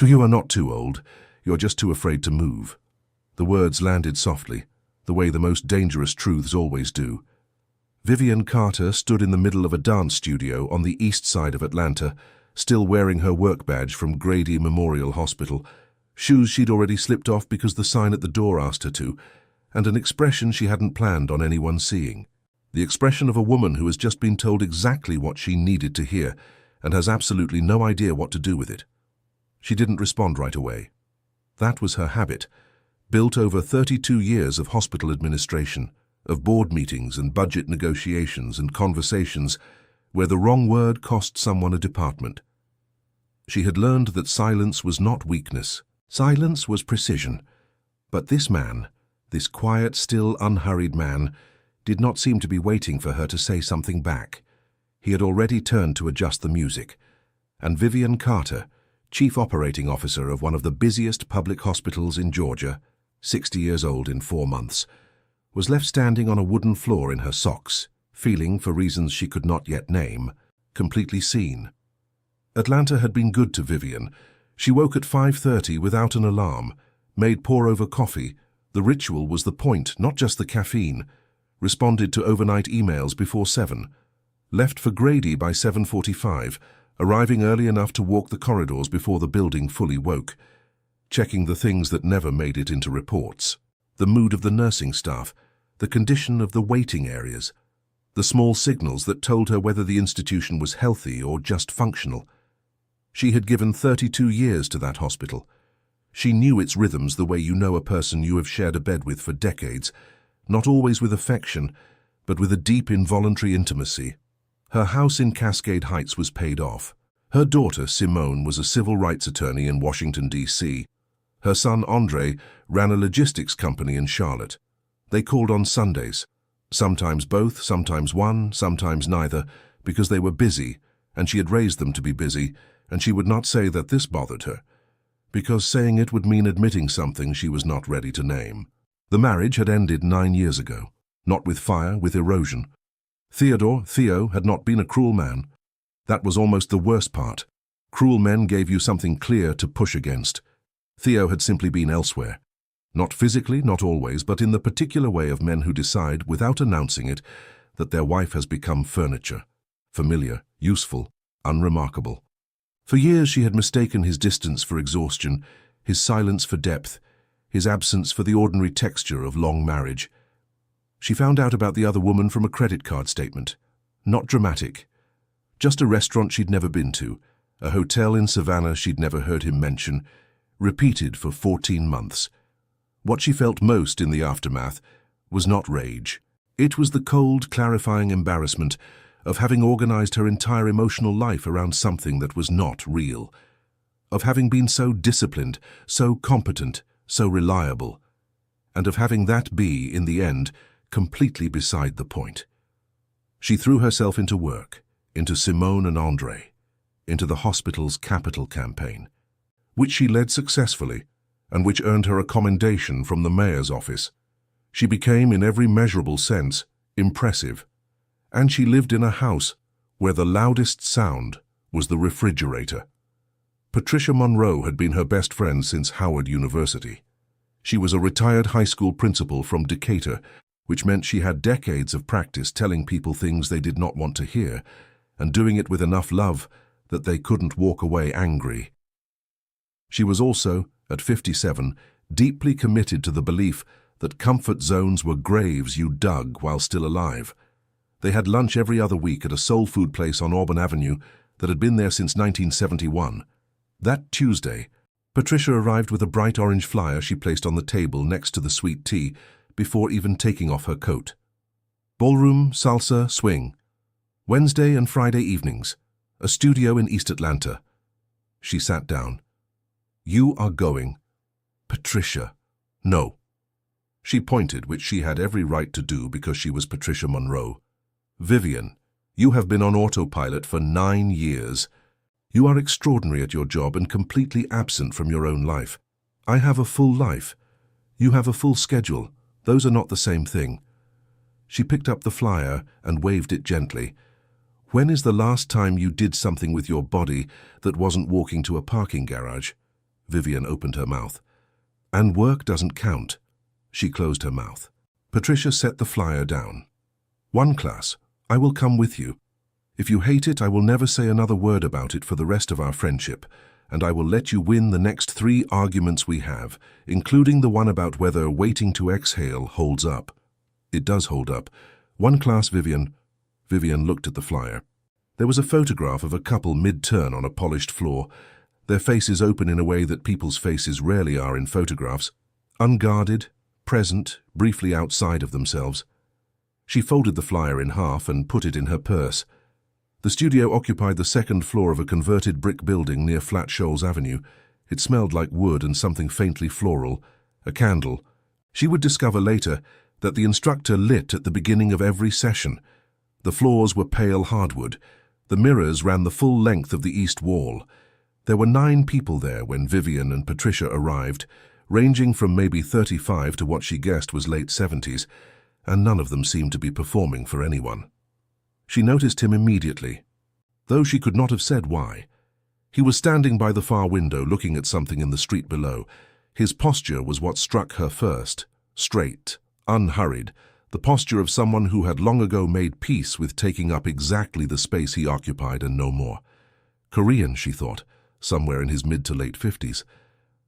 So you are not too old, you're just too afraid to move. The words landed softly, the way the most dangerous truths always do. Vivian Carter stood in the middle of a dance studio on the east side of Atlanta, still wearing her work badge from Grady Memorial Hospital, shoes she'd already slipped off because the sign at the door asked her to, and an expression she hadn't planned on anyone seeing. The expression of a woman who has just been told exactly what she needed to hear and has absolutely no idea what to do with it. She didn't respond right away. That was her habit, built over 32 years of hospital administration, of board meetings and budget negotiations and conversations where the wrong word cost someone a department. She had learned that silence was not weakness. Silence was precision. But this man, this quiet, still, unhurried man, did not seem to be waiting for her to say something back. He had already turned to adjust the music, and Vivian Carter, Chief Operating Officer of one of the busiest public hospitals in Georgia, 60 years old in 4 months, was left standing on a wooden floor in her socks, feeling, for reasons she could not yet name, completely seen. Atlanta had been good to Vivian. She woke at 5:30 without an alarm, made pour-over coffee. The ritual was the point, not just the caffeine. Responded to overnight emails before 7. Left for Grady by 7:45, arriving early enough to walk the corridors before the building fully woke. Checking the things that never made it into reports. The mood of the nursing staff, the condition of the waiting areas, the small signals that told her whether the institution was healthy or just functional. She had given 32 years to that hospital. She knew its rhythms the way you know a person you have shared a bed with for decades, not always with affection, but with a deep involuntary intimacy. Her house in Cascade Heights was paid off. Her daughter, Simone, was a civil rights attorney in Washington, D.C. Her son, Andre, ran a logistics company in Charlotte. They called on Sundays, sometimes both, sometimes one, sometimes neither, because they were busy, and she had raised them to be busy, and she would not say that this bothered her, because saying it would mean admitting something she was not ready to name. The marriage had ended 9 years ago, not with fire, with erosion. Theo, had not been a cruel man. That was almost the worst part. Cruel men gave you something clear to push against. Theo had simply been elsewhere. Not physically, not always, but in the particular way of men who decide, without announcing it, that their wife has become furniture. Familiar, useful, unremarkable. For years she had mistaken his distance for exhaustion, his silence for depth, his absence for the ordinary texture of long marriage. She found out about the other woman from a credit card statement. Not dramatic. Just a restaurant she'd never been to, a hotel in Savannah she'd never heard him mention, repeated for 14 months. What she felt most in the aftermath was not rage. It was the cold, clarifying embarrassment of having organized her entire emotional life around something that was not real, of having been so disciplined, so competent, so reliable, and of having that be, in the end, completely beside the point. She threw herself into work, into Simone and Andre, into the hospital's capital campaign, which she led successfully, and which earned her a commendation from the mayor's office. She became, in every measurable sense, impressive, and she lived in a house where the loudest sound was the refrigerator. Patricia Monroe had been her best friend since Howard University. She was a retired high school principal from Decatur, which meant she had decades of practice telling people things they did not want to hear, and doing it with enough love that they couldn't walk away angry. She was also, at 57, deeply committed to the belief that comfort zones were graves you dug while still alive. They had lunch every other week at a soul food place on Auburn Avenue that had been there since 1971. That Tuesday, Patricia arrived with a bright orange flyer she placed on the table next to the sweet tea before even taking off her coat. Ballroom, salsa, swing. Wednesday and Friday evenings. A studio in East Atlanta. She sat down. You are going. Patricia. No. She pointed, which she had every right to do because she was Patricia Monroe. Vivian, you have been on autopilot for 9 years. You are extraordinary at your job and completely absent from your own life. I have a full life. You have a full schedule. Those are not the same thing. She picked up the flyer and waved it gently. When is the last time you did something with your body that wasn't walking to a parking garage? Vivian opened her mouth. And work doesn't count. She closed her mouth. Patricia set the flyer down. One class. I will come with you. If you hate it, I will never say another word about it for the rest of our friendship, and I will let you win the next 3 arguments we have, including the one about whether waiting to exhale holds up. It does hold up. One class, Vivian. Vivian looked at the flyer. There was a photograph of a couple mid-turn on a polished floor, their faces open in a way that people's faces rarely are in photographs, unguarded, present, briefly outside of themselves. She folded the flyer in half and put it in her purse. The studio occupied the 2nd floor of a converted brick building near Flat Shoals Avenue. It smelled like wood and something faintly floral, a candle. She would discover later that the instructor lit at the beginning of every session. The floors were pale hardwood. The mirrors ran the full length of the east wall. There were 9 people there when Vivian and Patricia arrived, ranging from maybe 35 to what she guessed was late 70s, and none of them seemed to be performing for anyone. She noticed him immediately, though she could not have said why. He was standing by the far window looking at something in the street below. His posture was what struck her first, straight, unhurried, the posture of someone who had long ago made peace with taking up exactly the space he occupied and no more. Korean, she thought, somewhere in his mid to late 50s.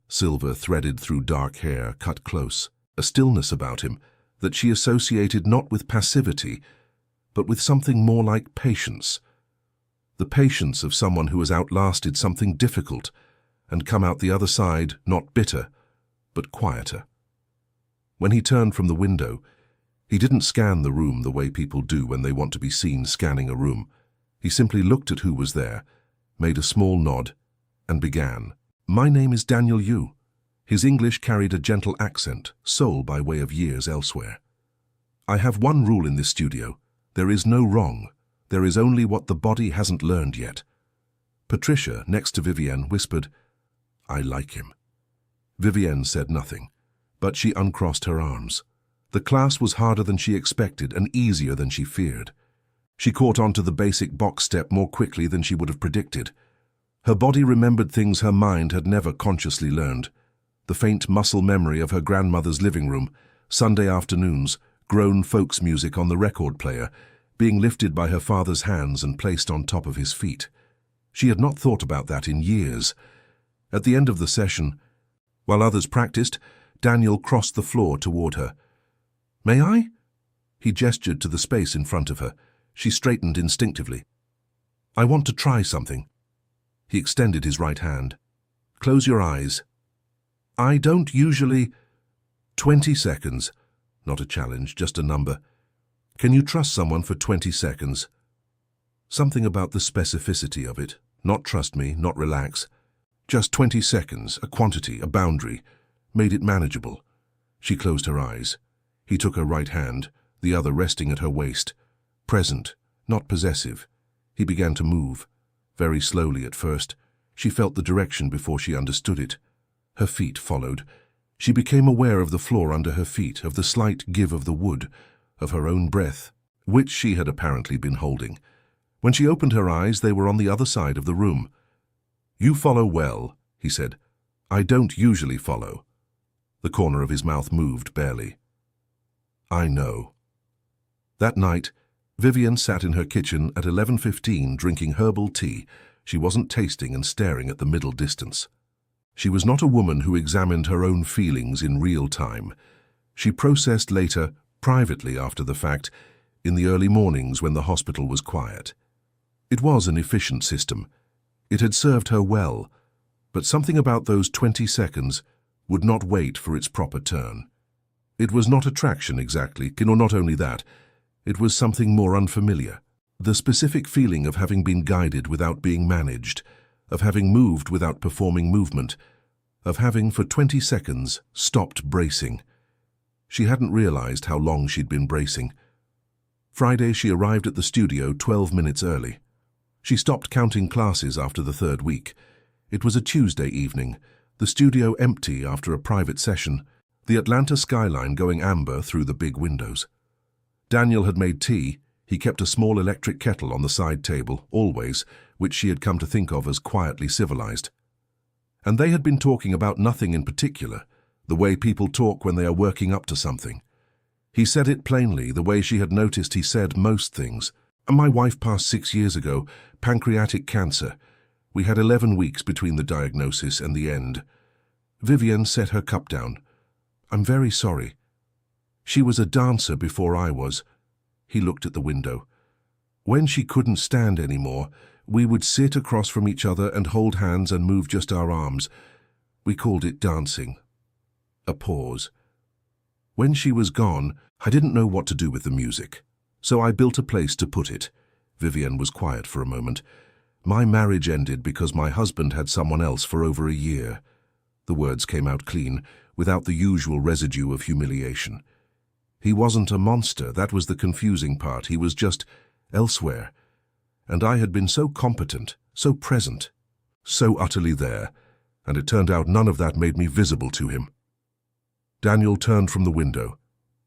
Silver threaded through dark hair, cut close, a stillness about him that she associated not with passivity, but with something more like patience. The patience of someone who has outlasted something difficult and come out the other side not bitter, but quieter. When he turned from the window, he didn't scan the room the way people do when they want to be seen scanning a room. He simply looked at who was there, made a small nod, and began. My name is Daniel Yu. His English carried a gentle accent, soul by way of years elsewhere. I have one rule in this studio. There is no wrong. There is only what the body hasn't learned yet. Patricia, next to Vivienne, whispered, I like him. Vivienne said nothing, but she uncrossed her arms. The class was harder than she expected and easier than she feared. She caught on to the basic box step more quickly than she would have predicted. Her body remembered things her mind had never consciously learned. The faint muscle memory of her grandmother's living room, Sunday afternoons, grown folks music on the record player, being lifted by her father's hands and placed on top of his feet. She had not thought about that in years. At the end of the session, while others practiced, Daniel crossed the floor toward her. May I? He gestured to the space in front of her. She straightened instinctively. I want to try something. He extended his right hand. Close your eyes. I don't usually... 20 seconds. Not a challenge, just a number. Can you trust someone for 20 seconds? Something about the specificity of it. Not trust me, not relax. Just 20 seconds, a quantity, a boundary, made it manageable. She closed her eyes. He took her right hand, the other resting at her waist. Present, not possessive. He began to move. Very slowly at first. She felt the direction before she understood it. Her feet followed. She became aware of the floor under her feet, of the slight give of the wood, of her own breath, which she had apparently been holding. When she opened her eyes, they were on the other side of the room. You follow well, he said. I don't usually follow. The corner of his mouth moved barely. I know. That night, Vivian sat in her kitchen at 11:15 drinking herbal tea. She wasn't tasting and staring at the middle distance. She was not a woman who examined her own feelings in real time. She processed later, privately after the fact, in the early mornings when the hospital was quiet. It was an efficient system. It had served her well, but something about those 20 seconds would not wait for its proper turn. It was not attraction exactly, nor not only that, it was something more unfamiliar. The specific feeling of having been guided without being managed, of having moved without performing movement, of having for 20 seconds stopped bracing. She hadn't realized how long she'd been bracing. Friday she arrived at the studio 12 minutes early. She stopped counting classes after the 3rd week. It was a Tuesday evening, the studio empty after a private session, the Atlanta skyline going amber through the big windows. Daniel had made tea. He kept a small electric kettle on the side table, always, which she had come to think of as quietly civilized. And they had been talking about nothing in particular, the way people talk when they are working up to something. He said it plainly, the way she had noticed he said most things. My wife passed 6 years ago, pancreatic cancer. We had 11 weeks between the diagnosis and the end. Vivian set her cup down. I'm very sorry. She was a dancer before I was. He looked at the window. When she couldn't stand anymore, we would sit across from each other and hold hands and move just our arms. We called it dancing. A pause. When she was gone, I didn't know what to do with the music, so I built a place to put it. Vivian was quiet for a moment. My marriage ended because my husband had someone else for over a year. The words came out clean, without the usual residue of humiliation. He wasn't a monster, that was the confusing part. He was just elsewhere. And I had been so competent, so present, so utterly there, and it turned out none of that made me visible to him. Daniel turned from the window.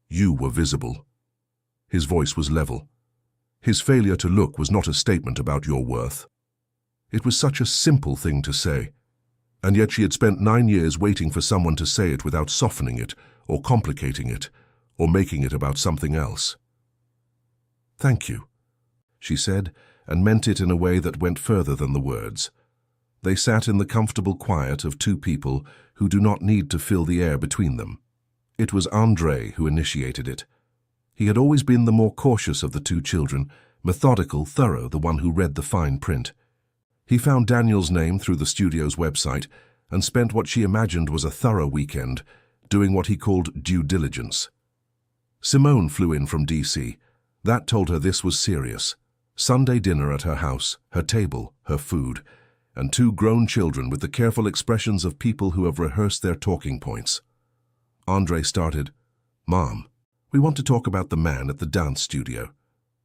You were visible. His voice was level. His failure to look was not a statement about your worth. It was such a simple thing to say, and yet she had spent 9 years waiting for someone to say it without softening it, or complicating it, or making it about something else. Thank you, she said, and meant it in a way that went further than the words. They sat in the comfortable quiet of two people who do not need to fill the air between them. It was Andrei who initiated it. He had always been the more cautious of the two children, methodical, thorough, the one who read the fine print. He found Daniel's name through the studio's website and spent what she imagined was a thorough weekend, doing what he called due diligence. Simone flew in from DC. That told her this was serious. Sunday dinner at her house, her table, her food, and 2 grown children with the careful expressions of people who have rehearsed their talking points. Andrei started, Mom, we want to talk about the man at the dance studio.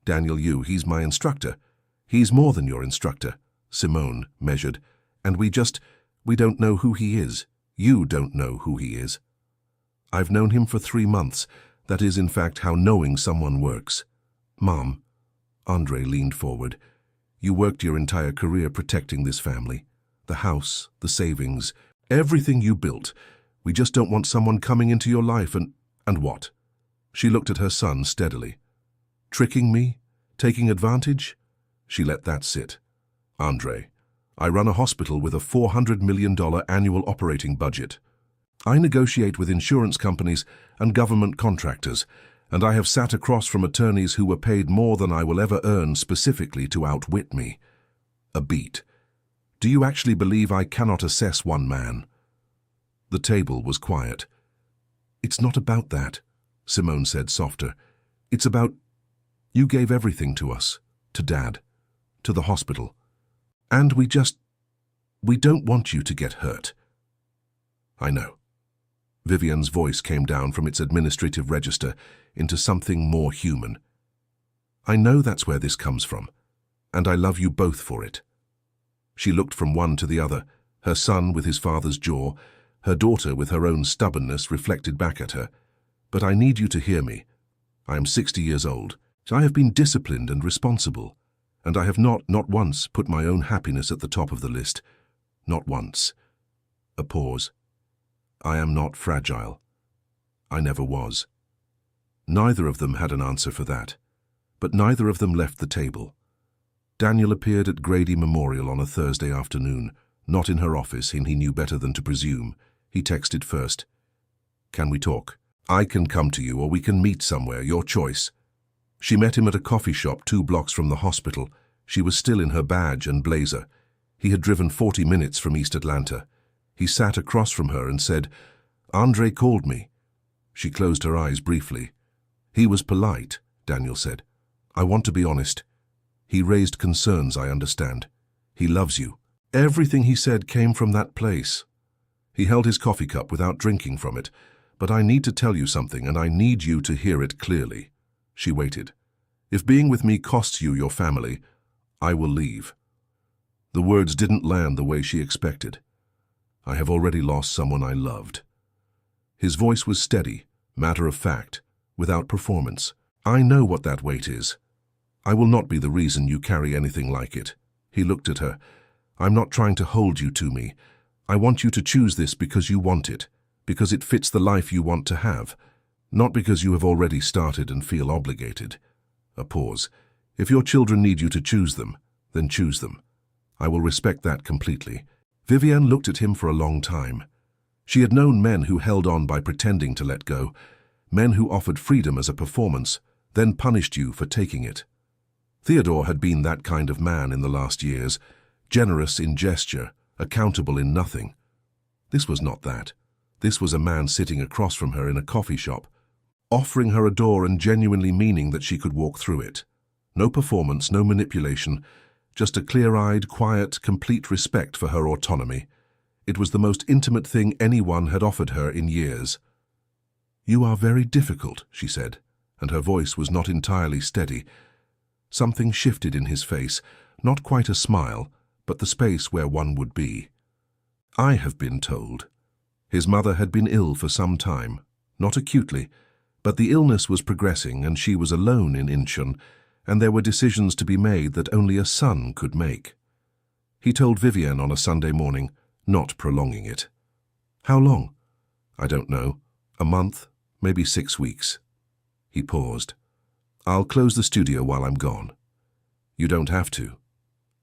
Daniel Yu, he's my instructor. He's more than your instructor, Simone measured, and we don't know who he is. You don't know who he is. I've known him for 3 months. That is, in fact, how knowing someone works. Mom, Andrei leaned forward. You worked your entire career protecting this family. The house, the savings, everything you built. We just don't want someone coming into your life and what? She looked at her son steadily. Tricking me? Taking advantage? She let that sit. Andrei, I run a hospital with a $400 million annual operating budget. I negotiate with insurance companies and government contractors, and I have sat across from attorneys who were paid more than I will ever earn specifically to outwit me. A beat. Do you actually believe I cannot assess one man? The table was quiet. It's not about that, Simone said softer. It's about, you gave everything to us, to Dad, to the hospital. And we don't want you to get hurt. I know. Vivian's voice came down from its administrative register into something more human. I know that's where this comes from, and I love you both for it. She looked from one to the other, her son with his father's jaw, her daughter with her own stubbornness reflected back at her. But I need you to hear me. I am 60 years old. I have been disciplined and responsible, and I have not once put my own happiness at the top of the list. Not once. A pause. I am not fragile. I never was. Neither of them had an answer for that, but neither of them left the table. Daniel appeared at Grady Memorial on a Thursday afternoon, not in her office, and he knew better than to presume. He texted first. Can we talk? I can come to you, or we can meet somewhere, your choice. She met him at a coffee shop 2 blocks from the hospital. She was still in her badge and blazer. He had driven 40 minutes from East Atlanta. He sat across from her and said, Andrei called me. She closed her eyes briefly. He was polite, Daniel said. I want to be honest. He raised concerns, I understand. He loves you. Everything he said came from that place. He held his coffee cup without drinking from it. But I need to tell you something, and I need you to hear it clearly. She waited. If being with me costs you your family, I will leave. The words didn't land the way she expected. I have already lost someone I loved. His voice was steady, matter of fact, without performance. I know what that weight is. I will not be the reason you carry anything like it. He looked at her. I'm not trying to hold you to me. I want you to choose this because you want it, because it fits the life you want to have, not because you have already started and feel obligated. A pause. If your children need you to choose them, then choose them. I will respect that completely. Vivienne looked at him for a long time. She had known men who held on by pretending to let go, men who offered freedom as a performance, then punished you for taking it. Theodore had been that kind of man in the last years, generous in gesture, accountable in nothing. This was not that. This was a man sitting across from her in a coffee shop, offering her a door and genuinely meaning that she could walk through it. No performance, no manipulation, just a clear-eyed, quiet, complete respect for her autonomy. It was the most intimate thing anyone had offered her in years. "You are very difficult," she said, and her voice was not entirely steady. Something shifted in his face, not quite a smile, but the space where one would be. I have been told. His mother had been ill for some time, not acutely, but the illness was progressing and she was alone in Incheon, and there were decisions to be made that only a son could make. He told Vivienne on a Sunday morning, not prolonging it. "How long?" "I don't know. A month, maybe 6 weeks." He paused. "I'll close the studio while I'm gone." "You don't have to."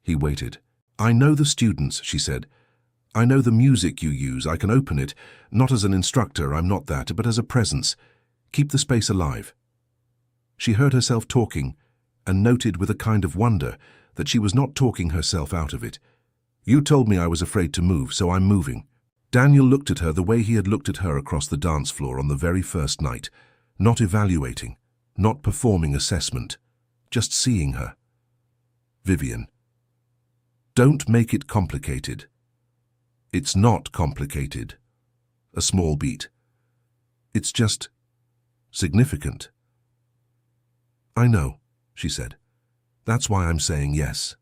He waited. "I know the students," she said. "I know the music you use. I can open it. Not as an instructor, I'm not that, but as a presence. Keep the space alive." She heard herself talking and noted with a kind of wonder that she was not talking herself out of it. "You told me I was afraid to move, so I'm moving." Daniel looked at her the way he had looked at her across the dance floor on the very first night, not evaluating, not performing assessment, just seeing her. "Vivienne, don't make it complicated." "It's not complicated." A small beat. "It's just significant." "I know," she said. "That's why I'm saying yes."